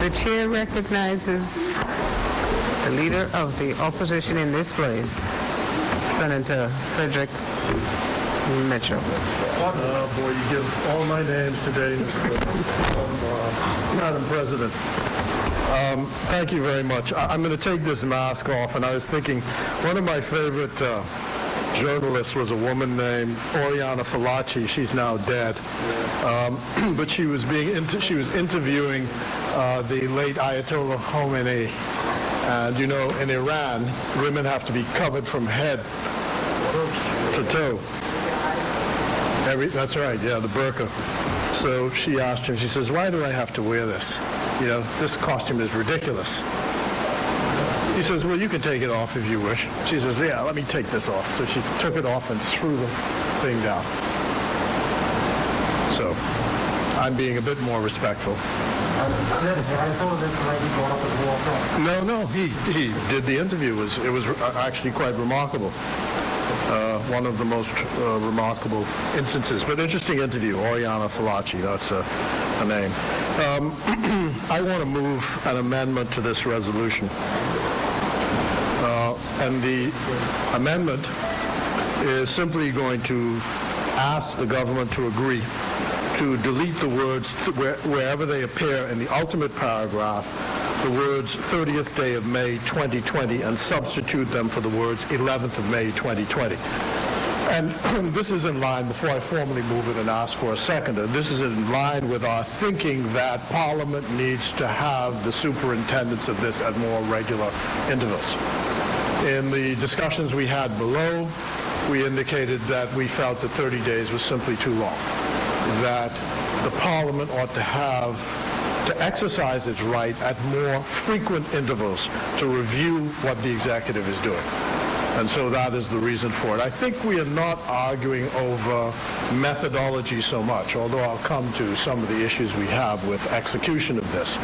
The chair recognizes the leader of the opposition in this place, Senator Frederick Mitchell. Boy, you give all my names today, Madam President. Thank you very much. I'm going to take this mask off, and I was thinking one of my favorite journalists was a woman named Oriana Fallaci. She's now dead, but she was interviewing the late Ayatollah Khomeini. And you know, in Iran, women have to be covered from head to toe. That's right, yeah, the burqa. So she asked him, she says, why do I have to wear this? You know, this costume is ridiculous. He says, well, you can take it off if you wish. She says, yeah, let me take this off. So she took it off and threw the thing down. So I'm being a bit more respectful. No, he did the interview. It was actually quite remarkable. One of the most remarkable instances. But interesting interview, Oriana Fallaci, that's a name. I want to move an amendment to this resolution. And the amendment is simply going to ask the government to agree to delete the words wherever they appear in the ultimate paragraph, the words 30th day of May 2020, and substitute them for the words 11th of May 2020. And this is in line, before I formally move it and ask for a seconder, this is in line with our thinking that Parliament needs to have the superintendence of this at more regular intervals. In the discussions we had below, we indicated that we felt that 30 days was simply too long, that the Parliament ought to exercise its right at more frequent intervals to review what the executive is doing. And so that is the reason for it. I think we are not arguing over methodology so much, although I'll come to some of the issues we have with execution of this.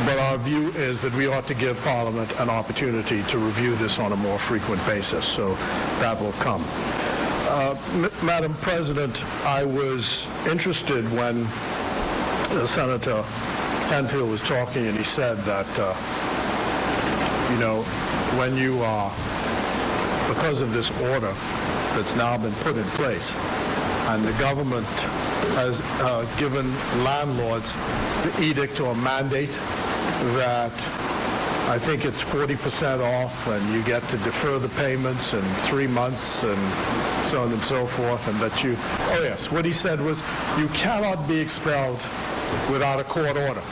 But our view is that we ought to give Parliament an opportunity to review this on a more frequent basis. So that will come. Madam President, I was interested when Senator Penfield was talking, and he said that, you know, when you are, because of this order that's now been put in place, and the government has given landlords the edict or mandate that I think it's 40% off, and you get to defer the payments in 3 months, and so on and so forth, and that you, oh yes, what he said was you cannot be expelled without a court order.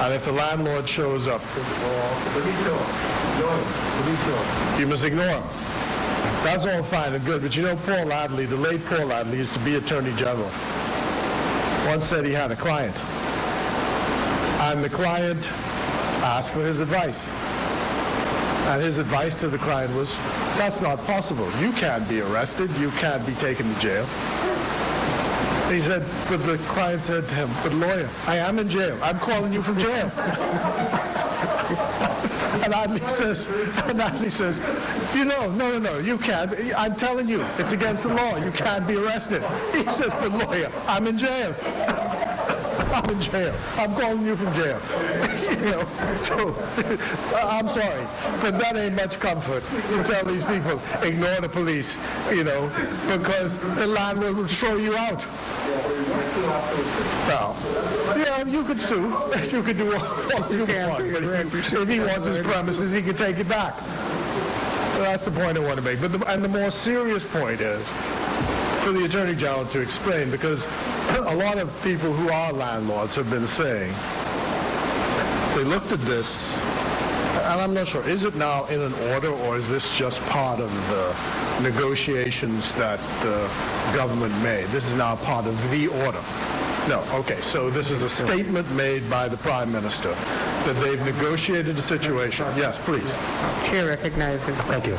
And if the landlord shows up, you must ignore him. That's all fine and good, but you know Paul Adley, the late Paul Adley, used to be Attorney General, once said he had a client. And the client asked for his advice. And his advice to the client was, that's not possible. You can't be arrested. You can't be taken to jail. He said, but the client said to him, but lawyer, I am in jail. I'm calling you from jail. And Adley says, you know, no, you can't. I'm telling you, it's against the law. You can't be arrested. He says, but lawyer, I'm in jail. I'm in jail. I'm calling you from jail. You know, so I'm sorry, but that ain't much comfort to tell these people, ignore the police, you know, because the landlord will throw you out. Well, yeah, you could sue. You could do all you want. But if he wants his premises, he can take it back. That's the point I want to make. But the more serious point is for the Attorney General to explain, because a lot of people who are landlords have been saying, they looked at this, and I'm not sure, is it now in an order, or is this just part of the negotiations that the government made? This is now part of the order. No, okay, so this is a statement made by the Prime Minister that they've negotiated a situation. Yes, please. Chair recognizes. Thank you.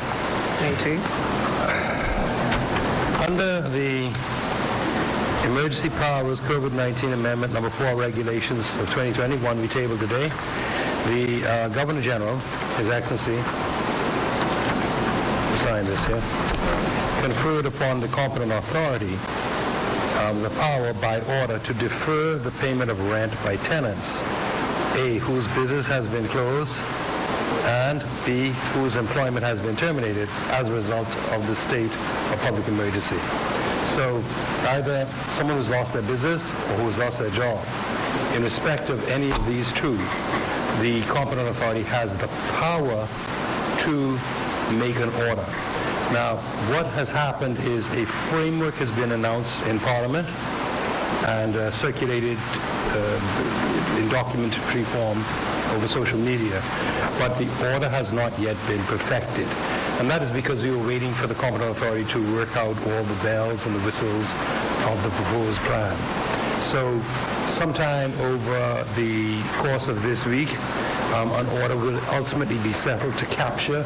Matey. Under the Emergency Powers COVID-19 Amendment Number 4 Regulations of 2021 we tabled today, the Governor General, His Excellency, signed this here, conferred upon the competent authority the power by order to defer the payment of rent by tenants A, whose business has been closed, and B, whose employment has been terminated as a result of the state of public emergency. So either someone who's lost their business or who's lost their job. In respect of any of these two, the competent authority has the power to make an order. Now, what has happened is a framework has been announced in Parliament and circulated in documentary form over social media, but the order has not yet been perfected. And that is because we were waiting for the competent authority to work out all the bells and the whistles of the proposed plan. So sometime over the course of this week, an order will ultimately be settled to capture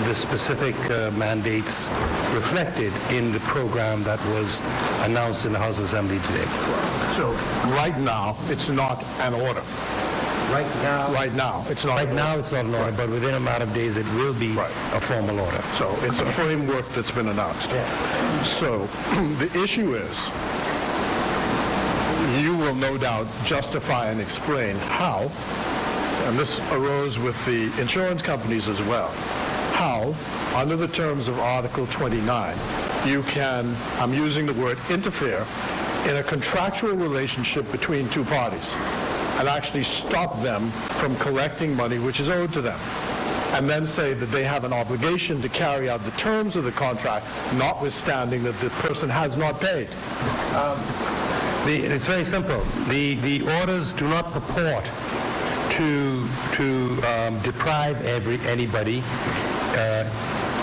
the specific mandates reflected in the program that was announced in the House of Assembly today. So right now, it's not an order. Right now, It's not. right now it's not an order, but within a matter of days it will be Right. a formal order. So it's a framework that's been announced. Yes. So the issue is, you will no doubt justify and explain how, and this arose with the insurance companies as well, how, under the terms of Article 29, you can, I'm using the word interfere, in a contractual relationship between two parties and actually stop them from collecting money which is owed to them, and then say that they have an obligation to carry out the terms of the contract, notwithstanding that the person has not paid. It's very simple. The orders do not purport to deprive anybody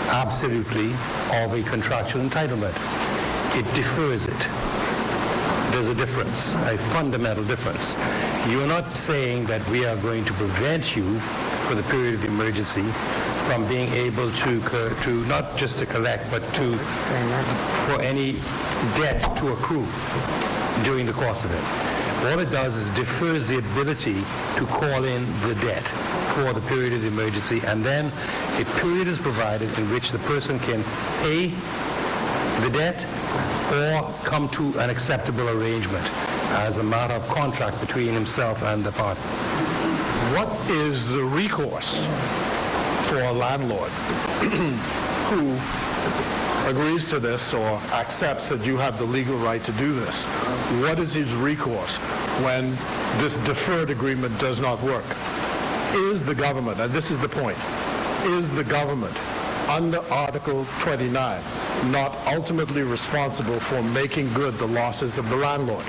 absolutely of a contractual entitlement. It defers it. There's a difference, a fundamental difference. You're not saying that we are going to prevent you for the period of emergency from being able to not just to collect, but to for any debt to accrue during the course of it. All it does is defers the ability to call in the debt for the period of emergency, and then a period is provided in which the person can pay the debt or come to an acceptable arrangement as a matter of contract between himself and the partner. What is the recourse for a landlord who agrees to this or accepts that you have the legal right to do this? What is his recourse when this deferred agreement does not work? Is the government, and this is the point, is the government under Article 29 not ultimately responsible for making good the losses of the landlord?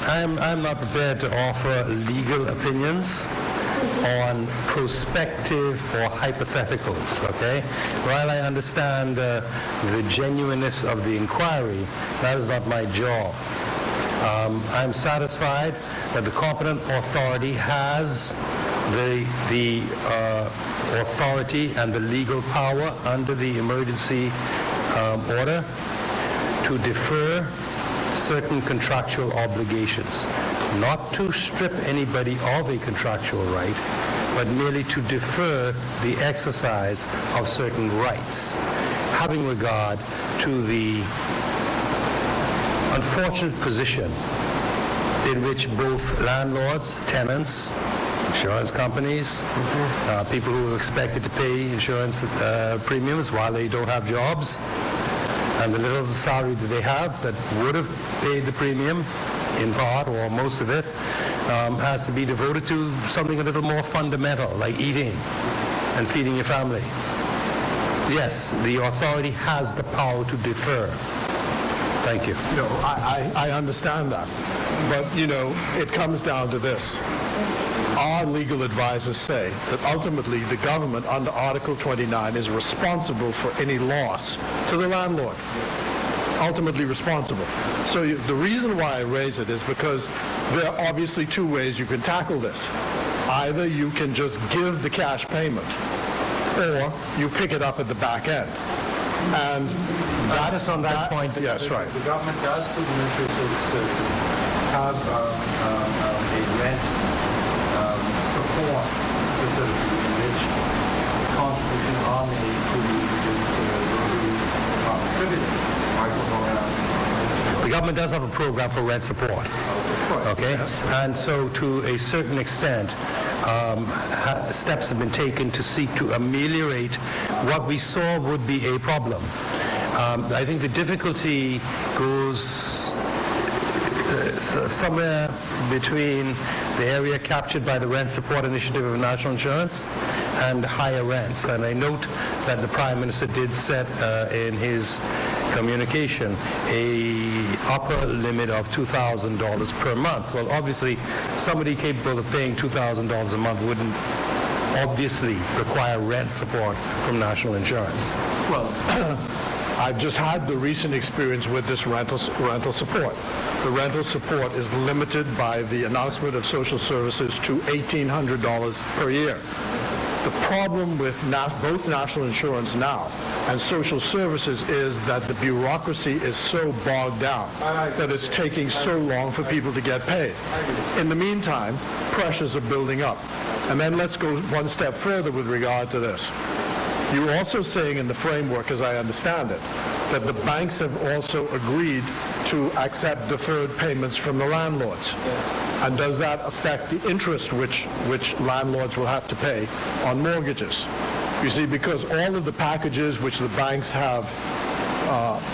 I'm not prepared to offer legal opinions on prospective or hypotheticals, okay? While I understand the genuineness of the inquiry, that is not my job. I'm satisfied that the competent authority has the authority and the legal power under the emergency order to defer certain contractual obligations, not to strip anybody of a contractual right, but merely to defer the exercise of certain rights, having regard to the unfortunate position in which both landlords, tenants, insurance companies, people who are expected to pay insurance premiums while they don't have jobs, and the little salary that they have that would have paid the premium in part or most of it has to be devoted to something a little more fundamental, like eating and feeding your family. Yes, the authority has the power to defer. Thank you. No, I understand that. But, it comes down to this. Our legal advisors say that ultimately the government under Article 29 is responsible for any loss to the landlord. Ultimately responsible. So the reason why I raise it is because there are obviously two ways you can tackle this. Either you can just give the cash payment, or you pick it up at the back end. And Just on that point, yes, right. The government does, through the Ministry of Social Services, have a rent support facility in which contributions are made to the contributors. The government does have a program for rent support. Okay? And so to a certain extent, steps have been taken to seek to ameliorate what we saw would be a problem. I think the difficulty goes somewhere between the area captured by the Rent Support Initiative of National Insurance and higher rents. And I note that the Prime Minister did set in his communication a upper limit of $2,000 per month. Well, obviously, somebody capable of paying $2,000 a month wouldn't obviously require rent support from National Insurance. Well, I've just had the recent experience with this rental support. The rental support is limited by the announcement of social services to $1,800 per year. The problem with both National Insurance now and social services is that the bureaucracy is so bogged down that it's taking so long for people to get paid. In the meantime, pressures are building up. And then let's go one step further with regard to this. You're also saying in the framework, as I understand it, that the banks have also agreed to accept deferred payments from the landlords. And does that affect the interest which landlords will have to pay on mortgages? You see, because all of the packages which the banks have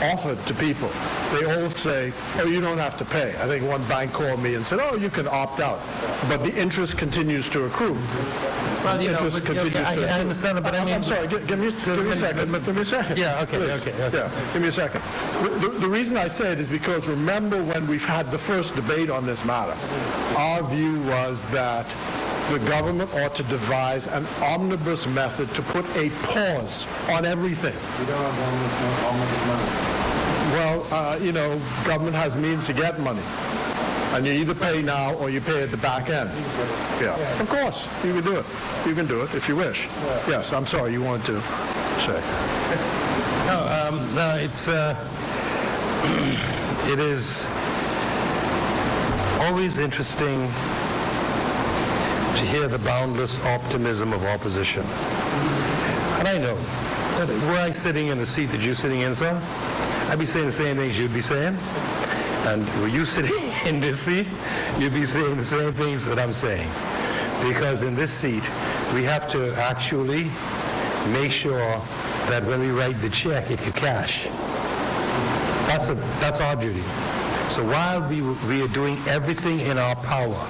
offered to people, they all say, oh, you don't have to pay. I think one bank called me and said, oh, you can opt out. But the interest continues to accrue. Well, The interest continues to accrue. I understand it, but I mean... I'm sorry, give me a second. Give me a second. Yeah, okay, Please. okay. Yeah, give me a second. The reason I say it is because remember when we've had the first debate on this matter, our view was that the government ought to devise an omnibus method to put a pause on everything. We don't have omnibus money. Well, government has means to get money. And you either pay now or you pay at the back end. Yeah, of course, you can do it. You can do it if you wish. Yes, I'm sorry, you wanted to say. No, it is always interesting to hear the boundless optimism of opposition. And I know that were I sitting in the seat that you're sitting in, sir, I'd be saying the same things you'd be saying. And were you sitting in this seat, you'd be saying the same things that I'm saying. Because in this seat, we have to actually make sure that when we write the check, it could cash. That's our duty. So while we are doing everything in our power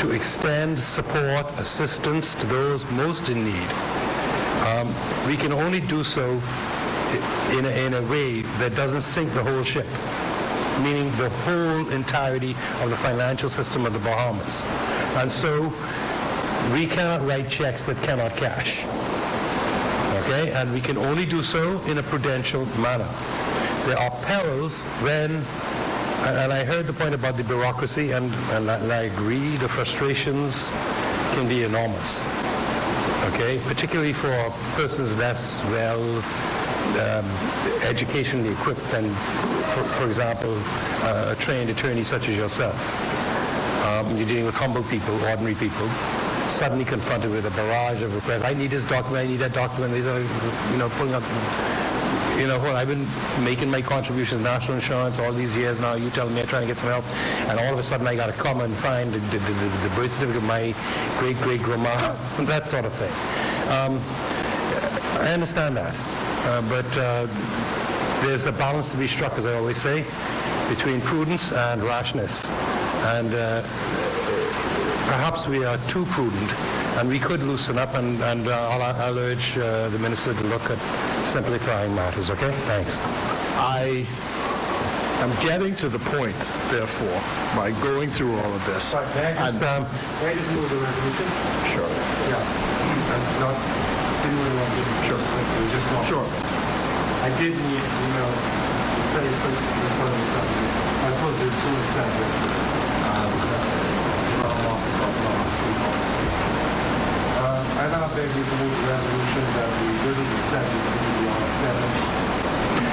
to extend support, assistance to those most in need, we can only do so in a way that doesn't sink the whole ship, meaning the whole entirety of the financial system of the Bahamas. And so we cannot write checks that cannot cash. Okay? And we can only do so in a prudential manner. There are perils when, and I heard the point about the bureaucracy, and I agree, the frustrations can be enormous. Okay? Particularly for persons less well educationally equipped than, for example, a trained attorney such as yourself. You're dealing with humble people, ordinary people, suddenly confronted with a barrage of requests. I need this document, I need that document. These are, pulling up. I've been making my contributions to National Insurance all these years now. You tell me I'm trying to get some help, and all of a sudden I got to come and find the birth certificate of my great-great-grandma, that sort of thing. I understand that. But there's a balance to be struck, as I always say, between prudence and rashness. And perhaps we are too prudent, and we could loosen up, and I'll urge the Minister to look at simplifying matters, okay? Thanks. I am getting to the point, therefore, by going through all of this. Sorry, may I just move the resolution? Sure. Yeah. Didn't really want to do it. Just want. Sure. I did need, say something. I was supposed to do soon as said, I now beg you to move the resolution that we visit the Senate continue on 7.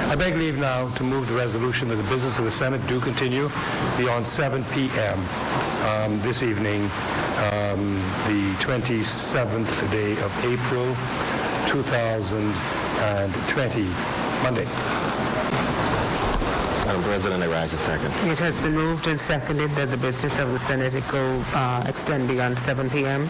I beg leave now to move the resolution that the business of the Senate do continue beyond 7 p.m. This evening, the 27th day of April, 2020, Monday. Madam President, I rise to second. It has been moved and seconded that the business of the Senate extend beyond 7 p.m.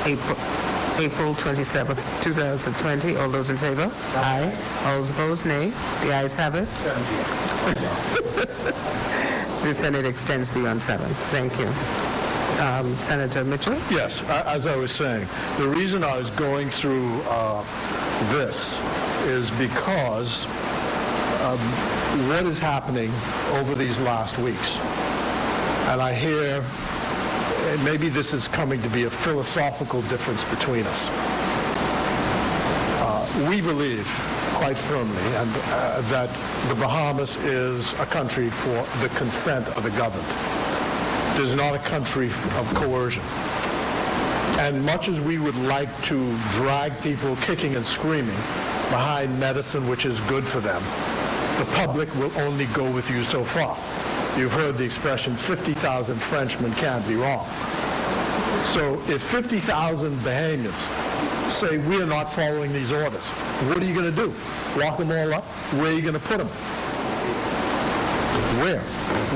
April 27th, 2020. All those in favor? Aye. All those opposed? Nay. The ayes have it. 7 p.m. The Senate extends beyond 7. Thank you. Senator Mitchell? Yes, as I was saying, the reason I was going through this is because what is happening over these last weeks. And I hear, and maybe this is coming to be a philosophical difference between us. We believe quite firmly that the Bahamas is a country for the consent of the governed. It is not a country of coercion. And much as we would like to drag people kicking and screaming behind medicine which is good for them, the public will only go with you so far. You've heard the expression, 50,000 Frenchmen can't be wrong. So if 50,000 Bahamians say, we are not following these orders, what are you going to do? Lock them all up? Where are you going to put them? Where?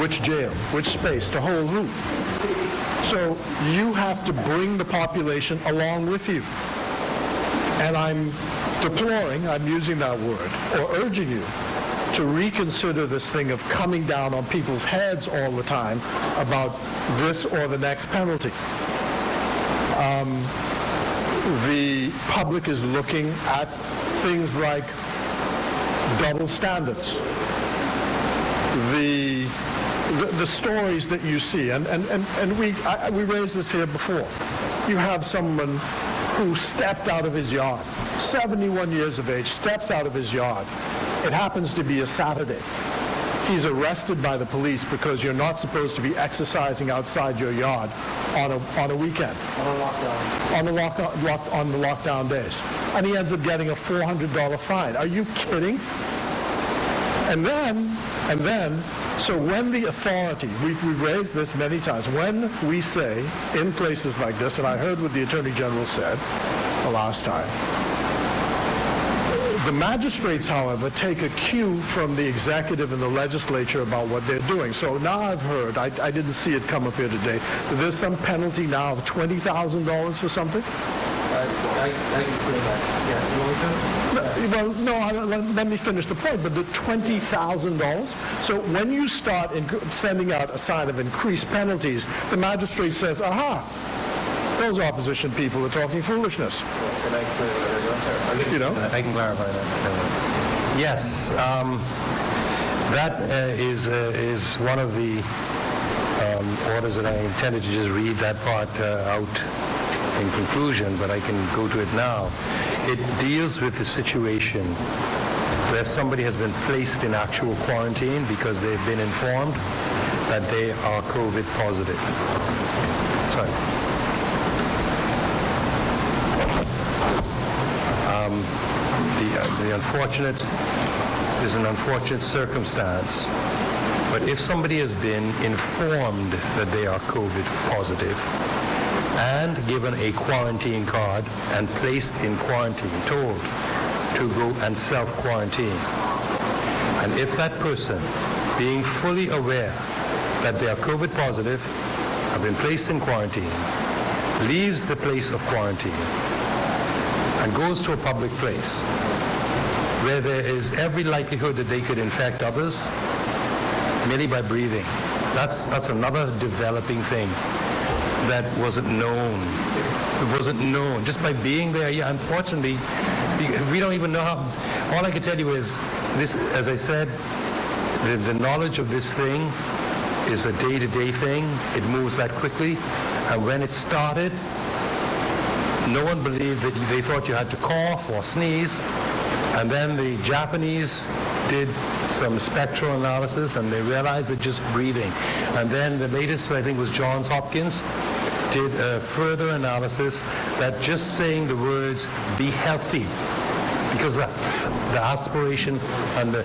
Which jail? Which space? To hold who? So you have to bring the population along with you. And I'm deploring, I'm using that word, or urging you to reconsider this thing of coming down on people's heads all the time about this or the next penalty. The public is looking at things like double standards. The stories that you see, and we raised this here before. You have someone who stepped out of his yard, 71 years of age, steps out of his yard. It happens to be a Saturday. He's arrested by the police because you're not supposed to be exercising outside your yard on a weekend. On the lockdown days. And he ends up getting a $400 fine. Are you kidding? And then, so when the authority, we've raised this many times, when we say in places like this, and I heard what the Attorney General said the last time, the magistrates, however, take a cue from the executive and the legislature about what they're doing. So now I've heard, I didn't see it come up here today, that there's some penalty now of $20,000 for something? I can say that. Yeah, you want me to? Well, no, let me finish the point, but the $20,000? So when you start sending out a sign of increased penalties, the magistrate says, aha, those opposition people are talking foolishness. Can I clear that? You know? I can clarify that. Yes, that is one of the orders that I intended to just read that part out in conclusion, but I can go to it now. It deals with the situation where somebody has been placed in actual quarantine because they've been informed that they are COVID positive. Sorry. There's an unfortunate circumstance, but if somebody has been informed that they are COVID positive and given a quarantine card and placed in quarantine, told to go and self-quarantine, and if that person, being fully aware that they are COVID positive, have been placed in quarantine, leaves the place of quarantine, and goes to a public place where there is every likelihood that they could infect others merely by breathing. That's another developing thing that wasn't known. It wasn't known. Just by being there, yeah, unfortunately, we don't even know how. All I can tell you is this, as I said, the knowledge of this thing is a day-to-day thing. It moves that quickly. And when it started, no one believed that they thought you had to cough or sneeze. And then the Japanese did some spectral analysis and they realized that just breathing. And then the latest, I think, was Johns Hopkins, did a further analysis that just saying the words, be healthy, because the aspiration and the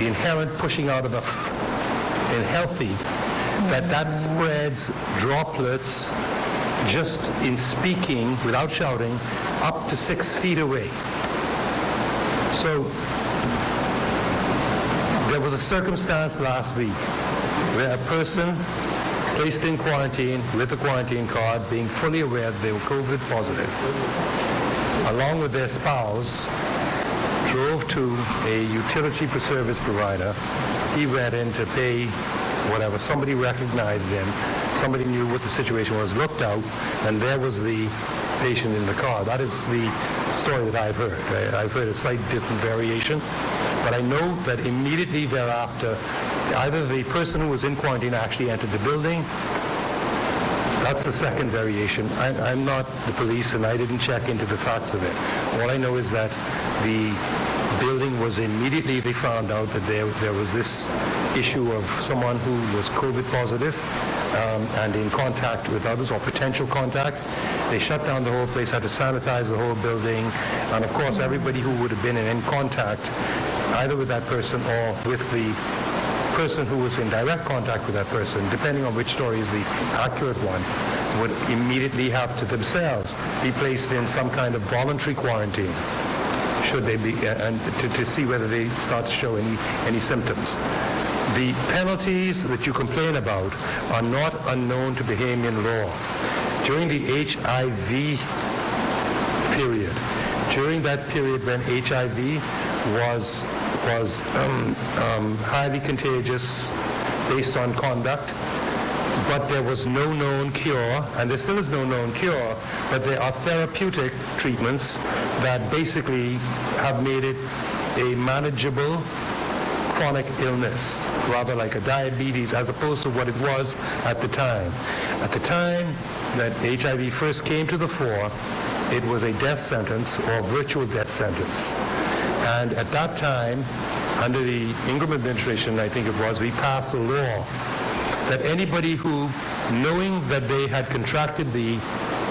inherent pushing out of the in healthy, that spreads droplets just in speaking without shouting up to 6 feet away. So there was a circumstance last week where a person placed in quarantine with a quarantine card, being fully aware that they were COVID positive, along with their spouse, drove to a utility service provider. He went in to pay whatever. Somebody recognized him. Somebody knew what the situation was, looked out, and there was the patient in the car. That is the story that I've heard. I've heard a slightly different variation, but I know that immediately thereafter, either the person who was in quarantine actually entered the building. That's the second variation. I'm not the police, and I didn't check into the facts of it. All I know is that the building was immediately, they found out that there was this issue of someone who was COVID positive and in contact with others, or potential contact. They shut down the whole place, had to sanitize the whole building, and of course everybody who would have been in contact either with that person or with the person who was in direct contact with that person, depending on which story is the accurate one, would immediately have to themselves be placed in some kind of voluntary quarantine, should they be, and to see whether they start to show any symptoms. The penalties that you complain about are not unknown to Bahamian law. During the HIV period, during that period when HIV was highly contagious based on conduct, but there was no known cure, and there still is no known cure, but there are therapeutic treatments that basically have made it a manageable chronic illness, rather like a diabetes, as opposed to what it was at the time. At the time that HIV first came to the fore, it was a death sentence or virtual death sentence. And at that time, under the Ingram administration, I think it was, we passed a law that anybody who, knowing that they had contracted the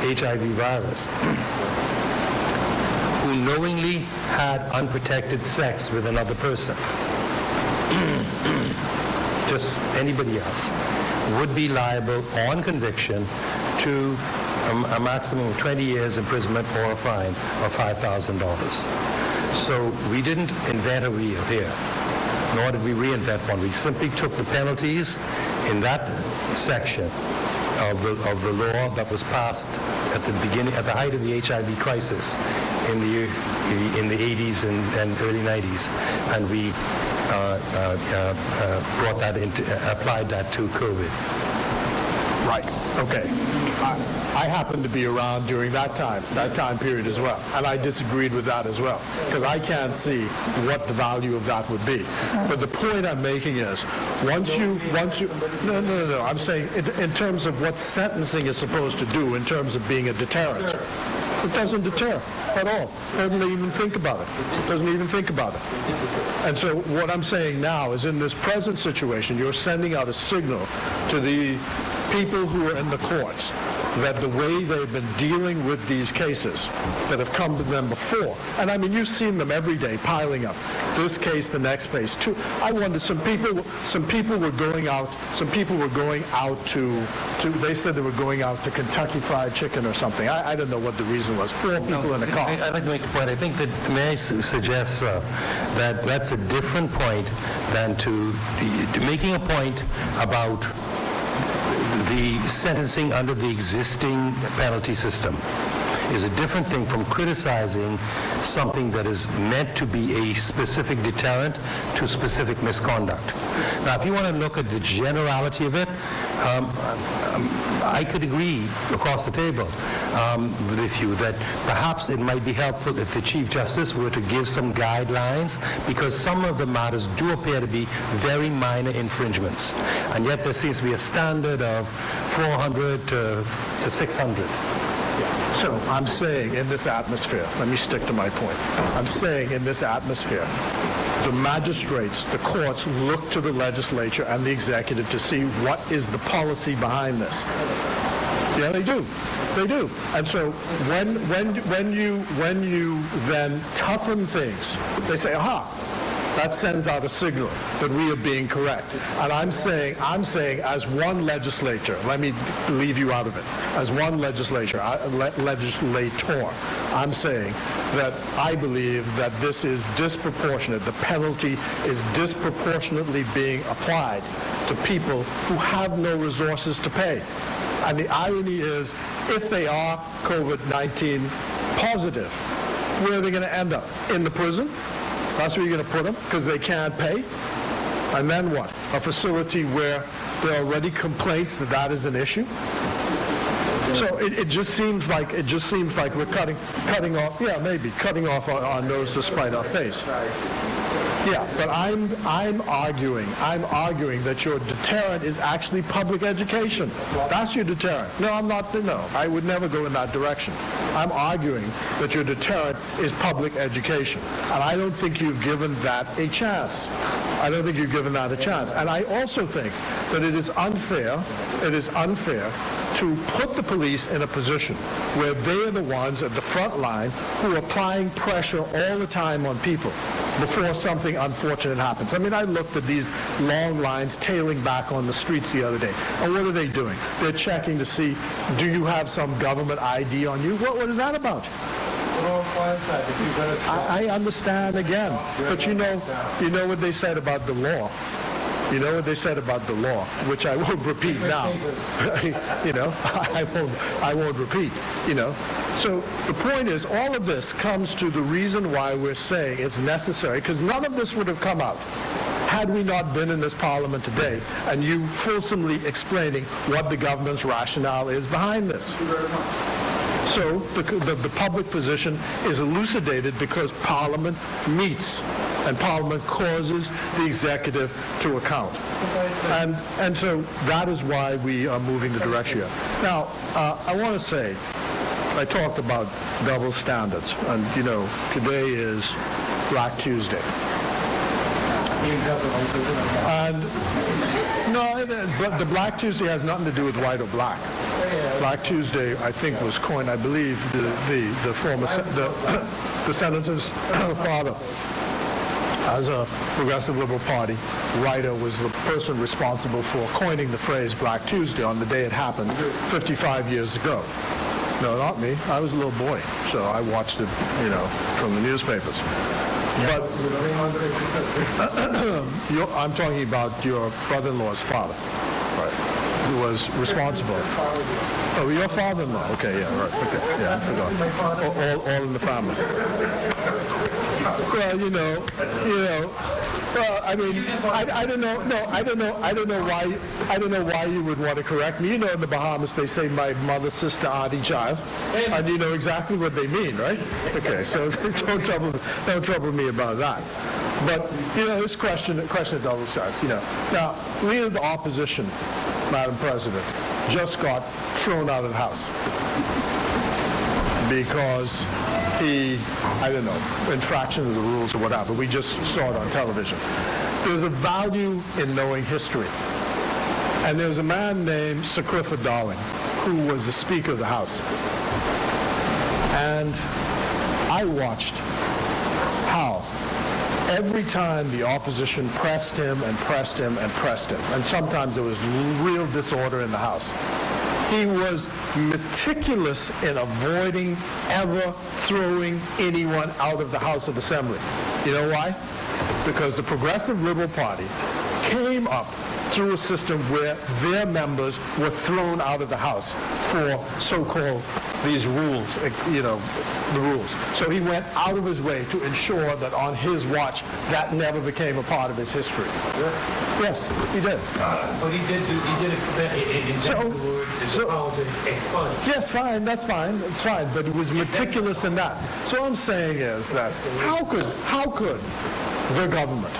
HIV virus, who knowingly had unprotected sex with another person, just anybody else, would be liable on conviction to a maximum of 20 years imprisonment or a fine of $5,000. So we didn't invent a wheel here, nor did we reinvent one. We simply took the penalties in that section of the law that was passed at the beginning, at the height of the HIV crisis in the 80s and early 90s, and we brought that into, applied that to COVID. Right, okay. I happened to be around during that time period as well, and I disagreed with that as well, because I can't see what the value of that would be. But the point I'm making is, once you, no, I'm saying in terms of what sentencing is supposed to do in terms of being a deterrent. It doesn't deter at all. Doesn't even think about it. And so what I'm saying now is, in this present situation, you're sending out a signal to the people who are in the courts that the way they've been dealing with these cases that have come to them before, and I mean, you've seen them every day piling up. This case, the next case, too. I wonder, some people were going out to, they said they were going out to Kentucky Fried Chicken or something. I don't know what the reason was. 4 people in a car. I'd like to make a point. I think that, may I suggest, that that's a different point than to making a point about the sentencing under the existing penalty system is a different thing from criticizing something that is meant to be a specific deterrent to specific misconduct. Now, if you want to look at the generality of it, I could agree across the table with you that perhaps it might be helpful if the Chief Justice were to give some guidelines, because some of the matters do appear to be very minor infringements, and yet there seems to be a standard of 400 to 600. So I'm saying, in this atmosphere, let me stick to my point. I'm saying, in this atmosphere, the magistrates, the courts look to the legislature and the executive to see what is the policy behind this. Yeah, they do. They do. And so when you then toughen things, they say, aha, That sends out a signal that we are being correct. And I'm saying as one legislator, let me leave you out of it, as one legislator, I'm saying that I believe that this is disproportionate. The penalty is disproportionately being applied to people who have no resources to pay. And the irony is, if they are COVID-19 positive, where are they going to end up? In the prison? That's where you're going to put them because they can't pay? And then what? A facility where there are already complaints that that is an issue? So it just seems like we're cutting off, yeah, maybe cutting off our nose to spite our face. Yeah, but I'm arguing that your deterrent is actually public education. That's your deterrent. No, I'm not. No, I would never go in that direction. I'm arguing that your deterrent is public education, and I don't think you've given that a chance. I don't think you've given that a chance. And I also think that it is unfair to put the police in a position where they are the ones at the front line who are applying pressure all the time on people before something unfortunate happens. I mean, I looked at these long lines tailing back on the streets the other day. And what are they doing? They're checking to see, do you have some government ID on you? What is that about? Well, why is that? If you've got a I understand again, but you know what they said about the law. You know what they said about the law, which I won't repeat now. You know, I won't repeat. You know, so the point is, all of this comes to the reason why we're saying it's necessary, because none of this would have come out had we not been in this Parliament today and you fulsomely explaining what the government's rationale is behind this. So the public position is elucidated because Parliament meets and Parliament causes the executive to account. And so that is why we are moving the direction here. Now, I want to say, I talked about double standards, and you know, today is Black Tuesday. And no, but the Black Tuesday has nothing to do with white or black. Black Tuesday, I think, was coined, I believe, the former the senator's father, as a Progressive Liberal Party writer, was the person responsible for coining the phrase Black Tuesday on the day it happened 55 years ago. No, not me. I was a little boy, so I watched it, you know, from the newspapers. But I'm talking about your brother-in-law's father, right, who was responsible. Oh, your father-in-law. Okay, yeah, right. Okay, yeah, I forgot. All in the family. Well, you know. Well, I mean, I don't know. No, I don't know why you would want to correct me. You know, in the Bahamas they say my mother, sister, auntie, child, and you know exactly what they mean, right? Okay, so don't trouble me about that. But you know, this question of double standards. You know, now leader of the opposition, Madam President, just got thrown out of the House because he, I don't know, infraction of the rules or whatever. We just saw it on television. There's a value in knowing history. And there's a man named Sir Clifford Darling, who was the Speaker of the House. And I watched how every time the opposition pressed him and pressed him and pressed him, and sometimes there was real disorder in the House, he was meticulous in avoiding ever throwing anyone out of the House of Assembly. You know why? Because the Progressive Liberal Party came up through a system where their members were thrown out of the House for so-called these rules, you know, the rules. So he went out of his way to ensure that on his watch that never became a part of his history. Yes, he did. But he did expand the word expunge. Yes, fine, that's fine, it's fine, but it was meticulous in that. So what I'm saying is that how could the government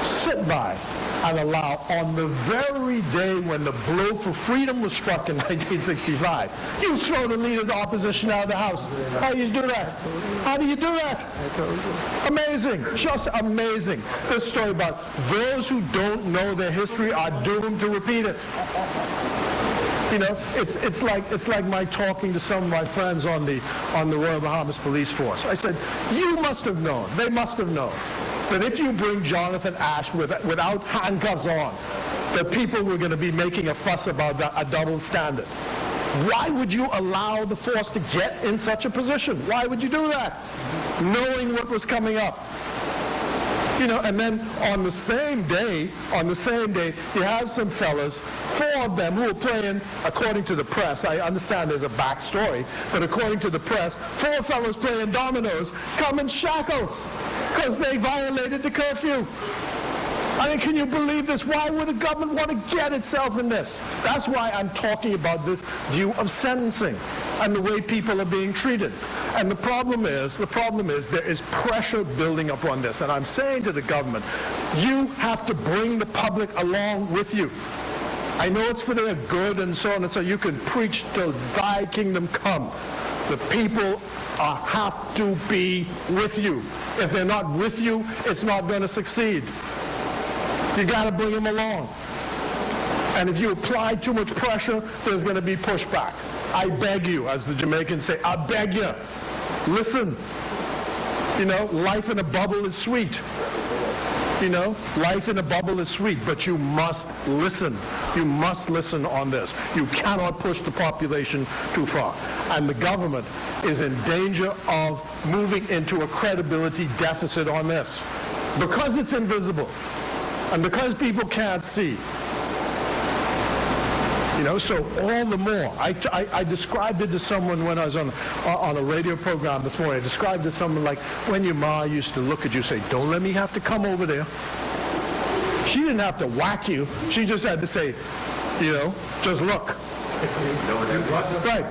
sit by and allow, on the very day when the blow for freedom was struck in 1965, you throw the leader of the opposition out of the House? How do you do that? How do you do that? Amazing, just amazing. This story about those who don't know their history are doomed to repeat it. You know, it's like my talking to some of my friends on the Royal Bahamas Police Force. I said, you must have known, they must have known, that if you bring Jonathan Ash without handcuffs on, that people were going to be making a fuss about a double standard. Why would you allow the force to get in such a position? Why would you do that? Knowing what was coming up. You know, and then on the same day, you have some fellas, 4 of them who are playing, according to the press, I understand there's a backstory, but according to the press, 4 fellas playing dominoes come in shackles because they violated the curfew. I mean, can you believe this? Why would the government want to get itself in this? That's why I'm talking about this view of sentencing and the way people are being treated. And the problem is there is pressure building up on this. And I'm saying to the government, you have to bring the public along with you. I know it's for their good and so on and so you can preach till thy kingdom come. The people have to be with you. If they're not with you, it's not going to succeed. You got to bring them along. And if you apply too much pressure, there's going to be pushback. I beg you, as the Jamaicans say, I beg you, listen. You know, life in a bubble is sweet. You know, life in a bubble is sweet, but you must listen. You must listen on this. You cannot push the population too far. And the government is in danger of moving into a credibility deficit on this because it's invisible. And because people can't see, you know, so all the more. I described it to someone when I was on a radio program this morning. I described it to someone like when your ma used to look at you and say, don't let me have to come over there. She didn't have to whack you. She just had to say, you know, just look. Right.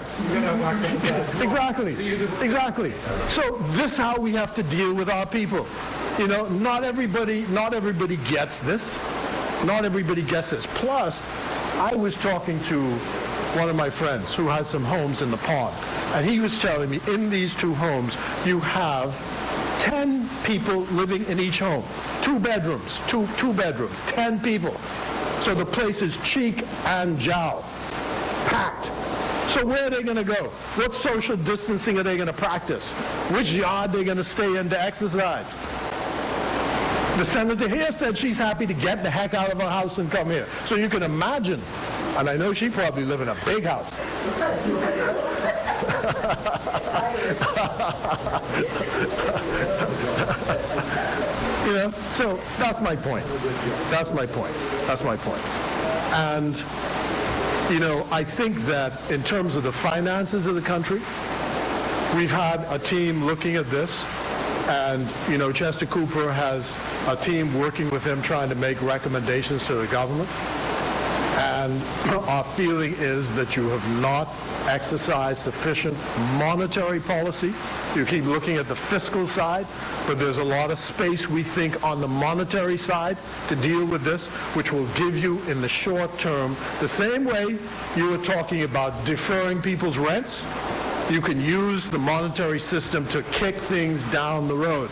Exactly. So this is how we have to deal with our people. You know, not everybody gets this. Not everybody gets this. Plus, I was talking to one of my friends who has some homes in the pond, and he was telling me in these 2 homes, you have 10 people living in each home. 2 bedrooms, 2 bedrooms, 10 people. So the place is cheek and jowl, packed. So where are they going to go? What social distancing are they going to practice? Which yard are they going to stay in to exercise? The senator here said she's happy to get the heck out of her house and come here. So you can imagine, and I know she probably live in a big house. You know, so that's my point. And, you know, I think that in terms of the finances of the country, we've had a team looking at this. And, you know, Chester Cooper has a team working with him trying to make recommendations to the government. And our feeling is that you have not exercised sufficient monetary policy. You keep looking at the fiscal side, but there's a lot of space, we think, on the monetary side to deal with this, which will give you, in the short term, the same way you were talking about deferring people's rents. You can use the monetary system to kick things down the road.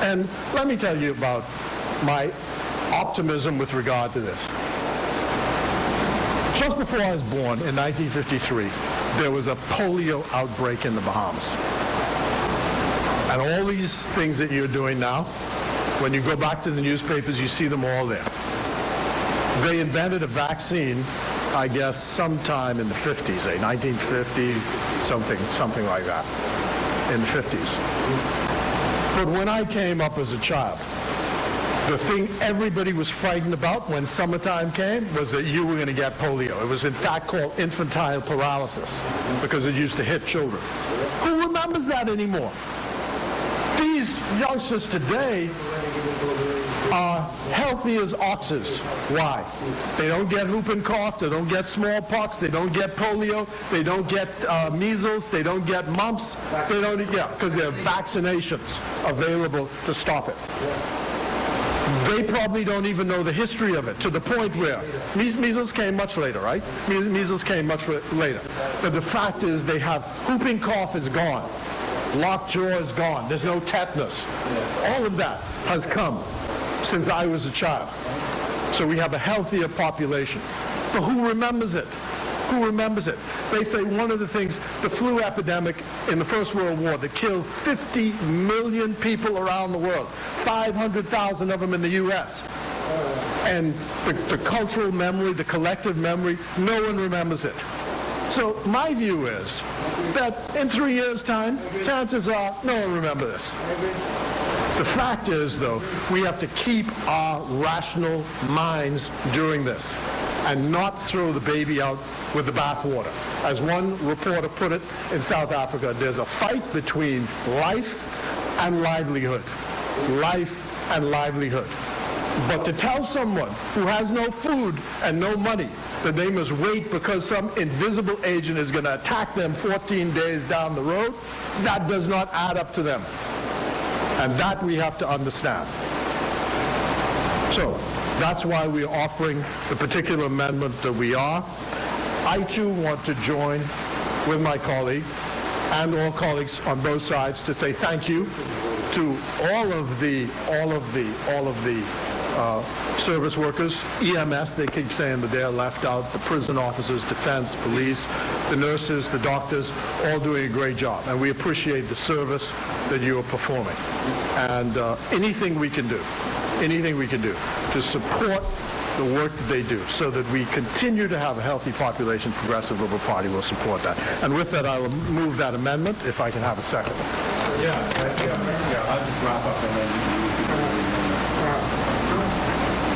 And let me tell you about my optimism with regard to this. Just before I was born, in 1953, there was a polio outbreak in the Bahamas. And all these things that you're doing now, when you go back to the newspapers, you see them all there. They invented a vaccine, I guess, sometime in the 50s, 1950, something like that, in the 50s. But when I came up as a child, the thing everybody was frightened about when summertime came was that you were going to get polio. It was in fact called infantile paralysis because it used to hit children. Who remembers that anymore? These youngsters today are healthy as oxes. Why? They don't get whooping cough, they don't get smallpox, they don't get polio, they don't get measles, they don't get mumps, they don't, because there are vaccinations available to stop it. They probably don't even know the history of it, to the point where measles came much later, right? Measles came much later. But the fact is they have whooping cough is gone. Lockjaw is gone. There's no tetanus. All of that has come since I was a child. So we have a healthier population. But who remembers it? Who remembers it? They say one of the things, the flu epidemic in the First World War that killed 50 million people around the world, 500,000 of them in the U.S. And the cultural memory, the collective memory, no one remembers it. So my view is that in 3 years' time, chances are no one remembers this. The fact is, though, we have to keep our rational minds during this and not throw the baby out with the bathwater. As one reporter put it in South Africa, there's a fight between life and livelihood. Life and livelihood. But to tell someone who has no food and no money that they must wait because some invisible agent is going to attack them 14 days down the road, that does not add up to them. And that we have to understand. So that's why we're offering the particular amendment that we are. I too want to join with my colleague and all colleagues on both sides to say thank you to all of the service workers, EMS, they keep saying that they're left out, the prison officers, defense, police, the nurses, the doctors, all doing a great job. And we appreciate the service that you are performing. And anything we can do to support the work that they do so that we continue to have a healthy population, Progressive Liberal Party will support that. And with that, I will move that amendment, if I can have a second. Yeah, I'll just wrap up and then